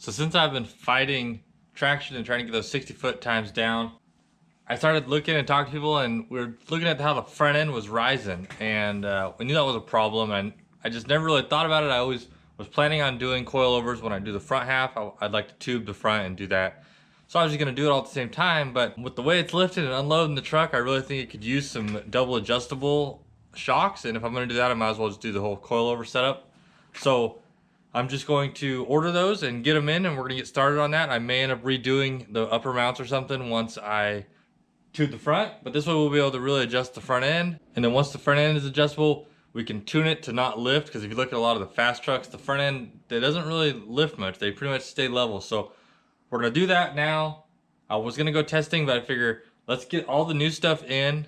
So since I've been fighting traction and trying to get those 60-foot times down, I started looking and talking to people, and we were looking at how the front end was rising, and we knew that was a problem, and I just never really thought about it. I always was planning on doing coilovers when I do the front half. I'd like to tube the front and do that. So I was just gonna do it all at the same time, but with the way it's lifted and unloading the truck, I really think it could use some double adjustable shocks, and if I'm gonna do that, I might as well just do the whole coilover setup. So I'm just going to order those and get them in, and we're gonna get started on that. I may end up redoing the upper mounts or something once I tube the front, but this way we'll be able to really adjust the front end. And then once the front end is adjustable, we can tune it to not lift, because if you look at a lot of the fast trucks, the front end, it doesn't really lift much. They pretty much stay level. So we're gonna do that now. I was gonna go testing, but I figure let's get all the new stuff in,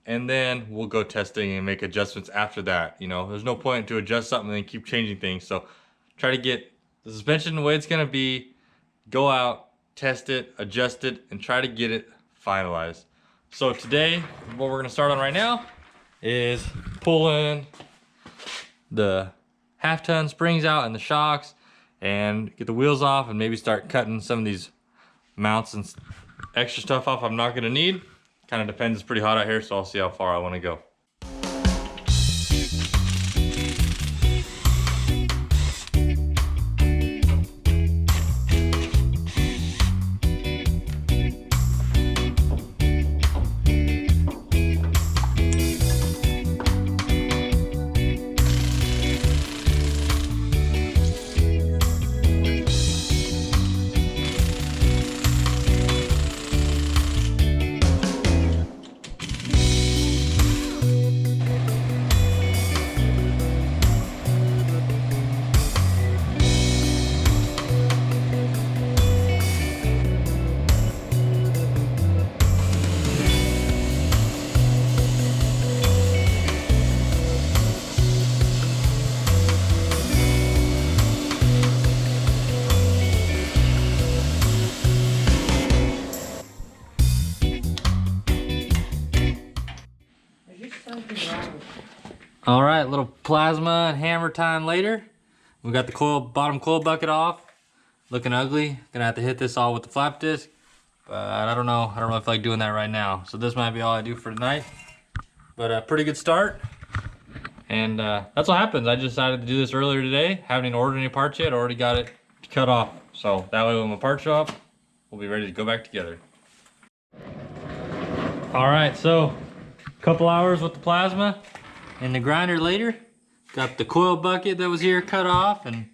and then we'll go testing and make adjustments after that. You know, there's no point to adjust something and then keep changing things. So try to get the suspension the way it's gonna be, go out, test it, adjust it, and try to get it finalized. So today, what we're gonna start on right now is pulling the half-ton springs out and the shocks and get the wheels off, and maybe start cutting some of these mounts and extra stuff off I'm not gonna need. Kind of depends, it's pretty hot out here, so I'll see how far I wanna go. All right, little plasma and hammer time later. We got the bottom coil bucket off. Looking ugly. Gonna have to hit this all with the flap disc, but I don't know. I don't really feel like doing that right now. So this might be all I do for tonight. But a pretty good start. And that's what happens. I just decided to do this earlier today. Haven't even ordered any parts yet. Already got it cut off. So that way when my parts show up, we'll be ready to go back together. All right, so a couple hours with the plasma. In the grinder later, got the coil bucket that was here cut off and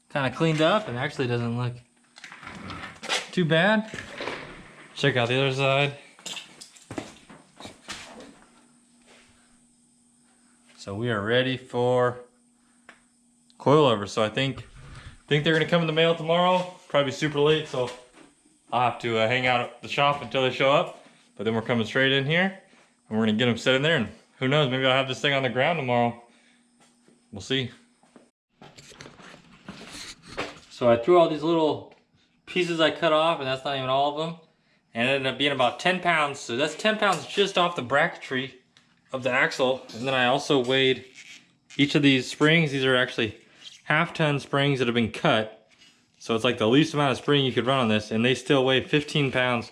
kind of cleaned up, and actually doesn't look too bad. Check out the other side. So we are ready for coilover. So I think they're gonna come in the mail tomorrow. Probably super late, so I'll have to hang out at the shop until they show up. But then we're coming straight in here, and we're gonna get them set in there, and who knows, maybe I'll have this thing on the ground tomorrow. We'll see. So I threw all these little pieces I cut off, and that's not even all of them. And it ended up being about 10 pounds. So that's 10 pounds just off the bracketry of the axle. And then I also weighed each of these springs. These are actually half-ton springs that have been cut. So it's like the least amount of spring you could run on this, and they still weigh 15 pounds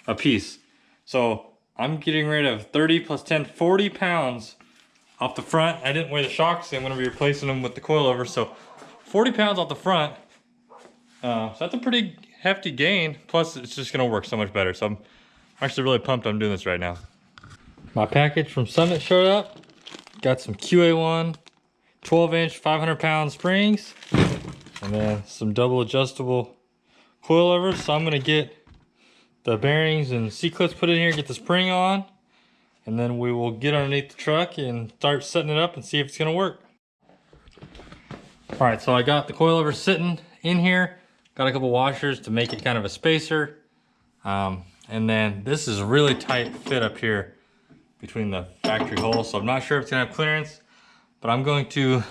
a piece. So I'm getting rid of 30 plus 10, 40 pounds off the front. I didn't weigh the shocks, I'm gonna be replacing them with the coilover. So 40 pounds off the front. So that's a pretty hefty gain. Plus it's just gonna work so much better. So I'm actually really pumped I'm doing this right now. My package from Summit showed up. Got some QA1 12-inch 500-pound springs, and then some double adjustable coilovers. So I'm gonna get the bearings and C-clips put in here, get the spring on, and then we will get underneath the truck and start setting it up and see if it's gonna work. All right, so I got the coilover sitting in here, got a couple washers to make it kind of a spacer. And then this is a really tight fit up here between the factory holes, so I'm not sure if it's gonna have clearance, but I'm going to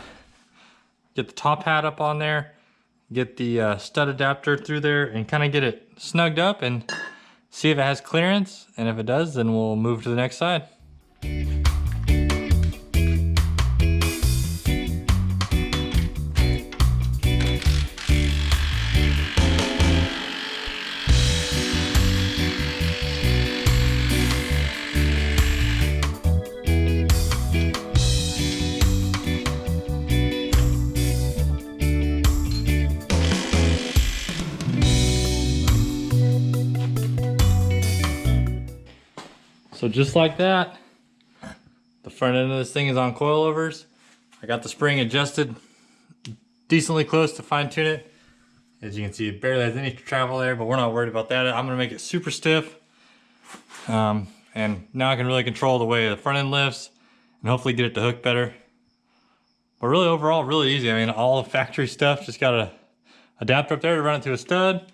get the top hat up on there, get the stud adapter through there, and kind of get it snugged up and see if it has clearance, and if it does, then we'll move to the next side. So just like that, the front end of this thing is on coilovers. I got the spring adjusted decently close to fine tune it. As you can see, it barely has any travel there, but we're not worried about that. I'm gonna make it super stiff. And now I can really control the way the front end lifts and hopefully get it to hook better. But really overall, really easy. I mean, all the factory stuff, just got an adapter up there to run it to a stud.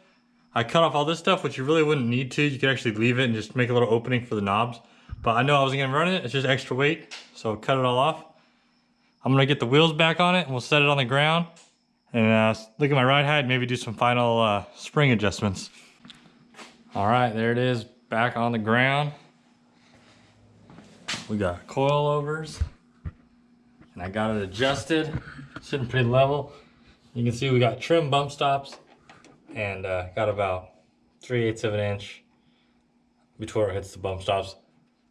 I cut off all this stuff, which you really wouldn't need to. You could actually leave it and just make a little opening for the knobs. But I know I wasn't gonna run it, it's just extra weight, so cut it all off. I'm gonna get the wheels back on it and we'll set it on the ground. And look at my ride height, maybe do some final spring adjustments. All right, there it is, back on the ground. We got coilovers, and I got it adjusted, sitting pretty level. You can see we got trim bump stops, and got about 3/8 of an inch before it hits the bump stops.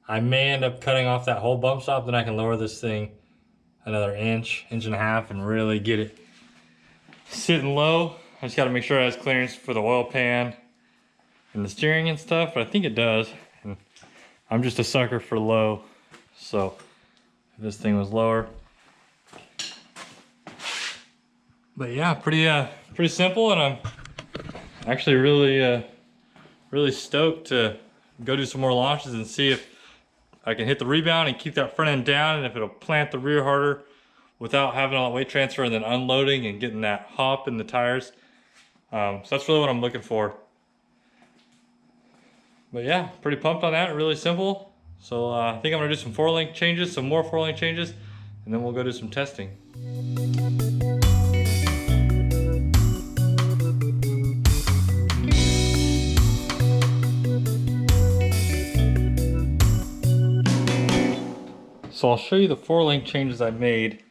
I may end up cutting off that whole bump stop, then I can lower this thing another inch and a half and really get it sitting low. I just got to make sure it has clearance for the oil pan and the steering and stuff, but I think it does. And I'm just a sucker for low, so if this thing was lower. But yeah, pretty simple, and I'm actually really stoked to go do some more launches and see if I can hit the rebound and keep that front end down, and if it'll plant the rear harder without having all that weight transfer and then unloading and getting that hop in the tires. So that's really what I'm looking for. But yeah, pretty pumped on that, really simple. So I think I'm gonna do some 4-link changes, some more 4-link changes, and then we'll go do some testing. So I'll show you the 4-link changes I made.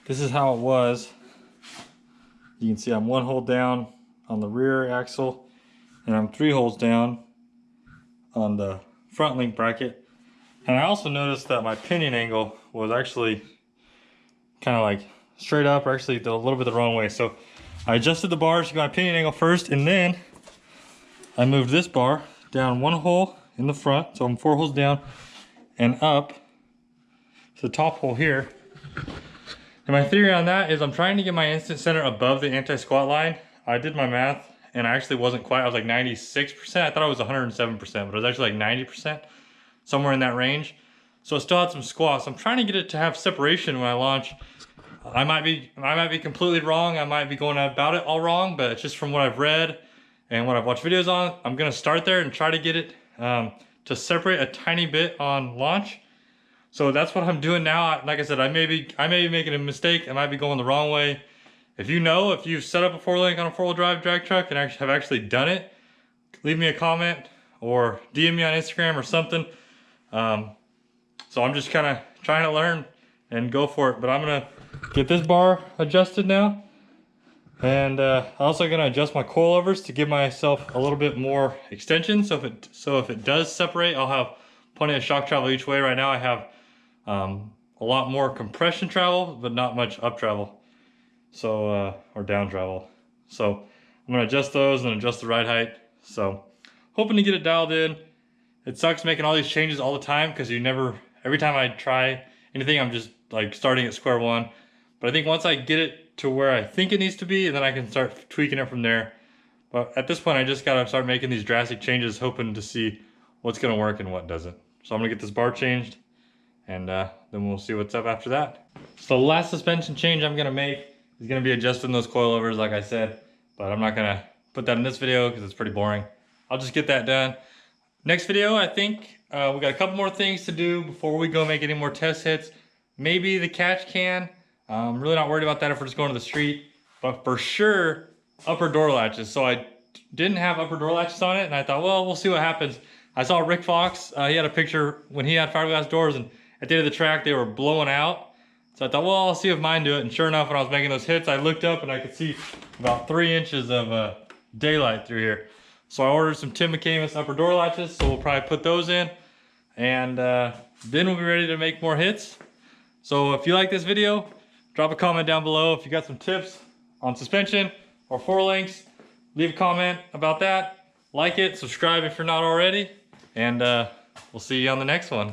This is how it was. You can see I'm 1 hole down on the rear axle, and I'm 3 holes down on the front link bracket. And I also noticed that my pinion angle was actually kind of like straight up, or actually a little bit the wrong way. So I adjusted the bars to my pinion angle first, and then I moved this bar down 1 hole in the front, so I'm 4 holes down, and up to the top hole here. And my theory on that is I'm trying to get my instant center above the anti-squat line. I did my math, and I actually wasn't quite. I was like 96%. I thought I was 107%, but it was actually like 90%, somewhere in that range. So it still had some squat. So I'm trying to get it to have separation when I launch. I might be completely wrong. I might be going about it all wrong, but it's just from what I've read and what I've watched videos on. I'm gonna start there and try to get it to separate a tiny bit on launch. So that's what I'm doing now. Like I said, I may be making a mistake. I might be going the wrong way. If you've set up a 4-link on a 4-wheel drive drag truck and have actually done it, leave me a comment or DM me on Instagram or something. So I'm just kind of trying to learn and go for it. But I'm gonna get this bar adjusted now. And I'm also gonna adjust my coilovers to give myself a little bit more extension. So if it does separate, I'll have plenty of shock travel each way. Right now I have a lot more compression travel, but not much up travel, so or down travel. So I'm gonna adjust those and adjust the ride height. So hoping to get it dialed in. It sucks making all these changes all the time because every time I try anything, I'm just like starting at square one. But I think once I get it to where I think it needs to be, and then I can start tweaking it from there. But at this point, I just gotta start making these drastic changes, hoping to see what's gonna work and what doesn't. So I'm gonna get this bar changed, and then we'll see what's up after that. So the last suspension change I'm gonna make is gonna be adjusting those coilovers, like I said, but I'm not gonna put that in this video because it's pretty boring. I'll just get that done. Next video, I think we got a couple more things to do before we go make any more test hits. Maybe the catch can. I'm really not worried about that if we're just going to the street, but for sure, upper door latches. So I didn't have upper door latches on it, and I thought, well, we'll see what happens. I saw Rick Fox, he had a picture when he had fiberglass doors, and at the end of the track, they were blowing out. So I thought, well, I'll see if mine do it. And sure enough, when I was making those hits, I looked up and I could see about 3 inches of daylight through here. So I ordered some Tim McCamus upper door latches, so we'll probably put those in. And then we'll be ready to make more hits. So if you like this video, drop a comment down below. If you got some tips on suspension or 4-links, leave a comment about that. Like it, subscribe if you're not already. And We'll see you on the next one.